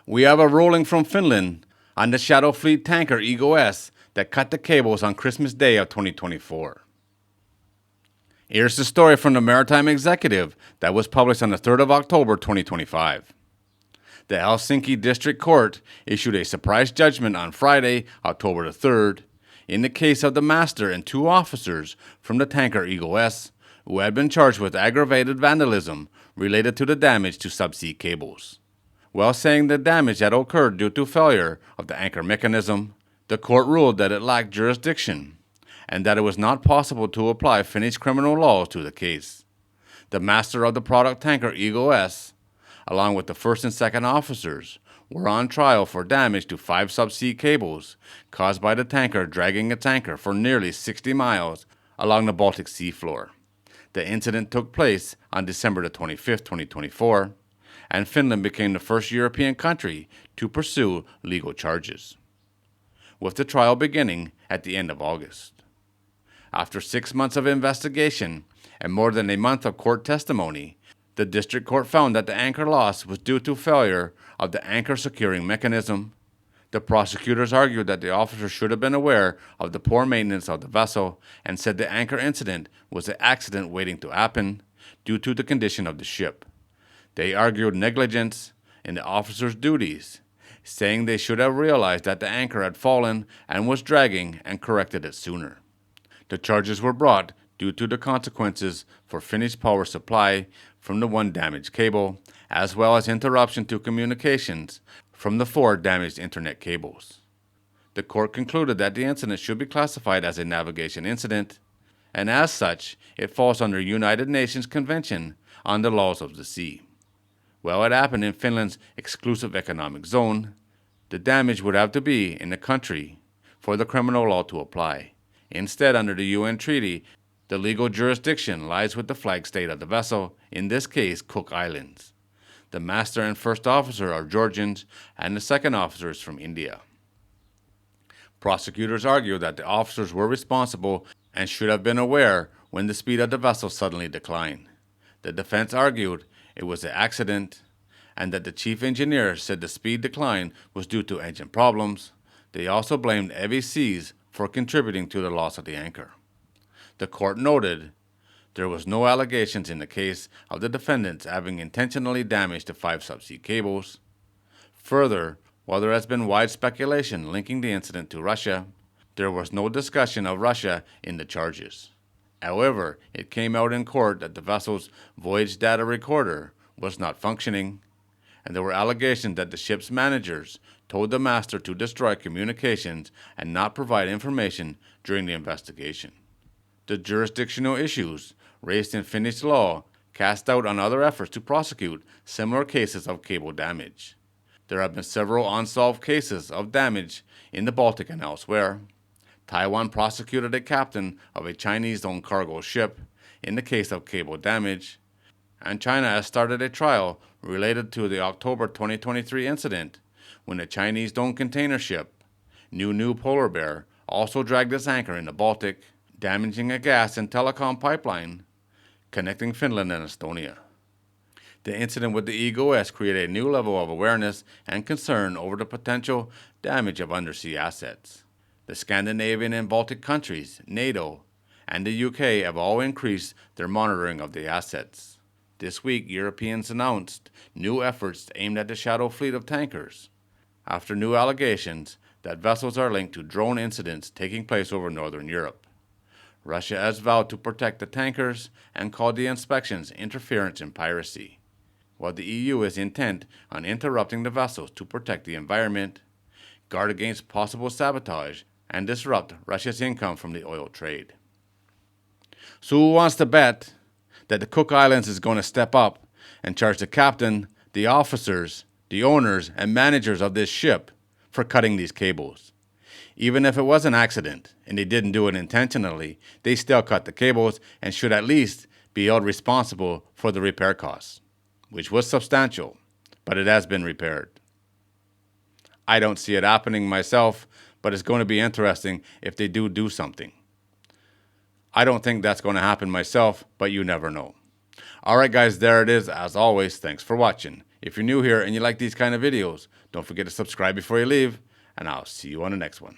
We have a ruling from Finland on the Shadow Fleet tanker Ego S that cut the cables on Christmas Day of 2024. Here's the story from the Maritime Executive that was published on the 3rd of October 2025. The Helsinki District Court issued a surprise judgment on Friday, October the 3rd, in the case of the master and two officers from the tanker Ego S, who had been charged with aggravated vandalism related to the damage to subsea cables. While saying the damage had occurred due to failure of the anchor mechanism, the court ruled that it lacked jurisdiction and that it was not possible to apply Finnish criminal law to the case. The master of the product tanker Ego S, along with the first and second officers, were on trial for damage to 5 subsea cables caused by the tanker dragging its anchor for nearly 60 miles along the Baltic Sea floor. The incident took place on December the 25th, 2024, and Finland became the first European country to pursue legal charges, with the trial beginning at the end of August. After 6 months of investigation and more than a month of court testimony, the district court found that the anchor loss was due to failure of the anchor securing mechanism. The prosecutors argued that the officers should have been aware of the poor maintenance of the vessel and said the anchor incident was an accident waiting to happen due to the condition of the ship. They argued negligence in the officers' duties, saying they should have realized that the anchor had fallen and was dragging and corrected it sooner. The charges were brought due to the consequences for Finnish power supply from the one damaged cable, as well as interruption to communications from the 4 damaged internet cables. The court concluded that the incident should be classified as a navigation incident, and as such, it falls under United Nations Convention on the Laws of the Sea. While it happened in Finland's exclusive economic zone, the damage would have to be in the country for the criminal law to apply. Instead, under the UN treaty, the legal jurisdiction lies with the flag state of the vessel, in this case, Cook Islands. The master and first officer are Georgians, and the second officer is from India. Prosecutors argue that the officers were responsible and should have been aware when the speed of the vessel suddenly declined. The defense argued it was an accident and that the chief engineer said the speed decline was due to engine problems. They also blamed heavy seas for contributing to the loss of the anchor. The court noted there was no allegations in the case of the defendants having intentionally damaged the 5 subsea cables. Further, while there has been wide speculation linking the incident to Russia, there was no discussion of Russia in the charges. However, it came out in court that the vessel's voyage data recorder was not functioning, and there were allegations that the ship's managers told the master to destroy communications and not provide information during the investigation. The jurisdictional issues raised in Finnish law cast doubt on other efforts to prosecute similar cases of cable damage. There have been several unsolved cases of damage in the Baltic and elsewhere. Taiwan prosecuted a captain of a Chinese-owned cargo ship in the case of cable damage, and China has started a trial related to the October 2023 incident when a Chinese-owned container ship, New Polar Bear, also dragged its anchor in the Baltic, damaging a gas and telecom pipeline connecting Finland and Estonia. The incident with the Ego S created a new level of awareness and concern over the potential damage of undersea assets. The Scandinavian and Baltic countries, NATO, and the UK have all increased their monitoring of the assets. This week, Europeans announced new efforts aimed at the shadow fleet of tankers, after new allegations that vessels are linked to drone incidents taking place over Northern Europe. Russia has vowed to protect the tankers and called the inspections interference in piracy, while the EU is intent on interrupting the vessels to protect the environment, guard against possible sabotage, and disrupt Russia's income from the oil trade. So who wants to bet that the Cook Islands is going to step up and charge the captain, the officers, the owners, and managers of this ship for cutting these cables? Even if it was an accident and they didn't do it intentionally, they still cut the cables and should at least be held responsible for the repair costs, which was substantial, but it has been repaired. I don't see it happening myself, but it's going to be interesting if they do something. I don't think that's going to happen myself, but you never know. All right, guys, there it is. As always, thanks for watching. If you're new here and you like these kind of videos, don't forget to subscribe before you leave, and I'll see you on the next one.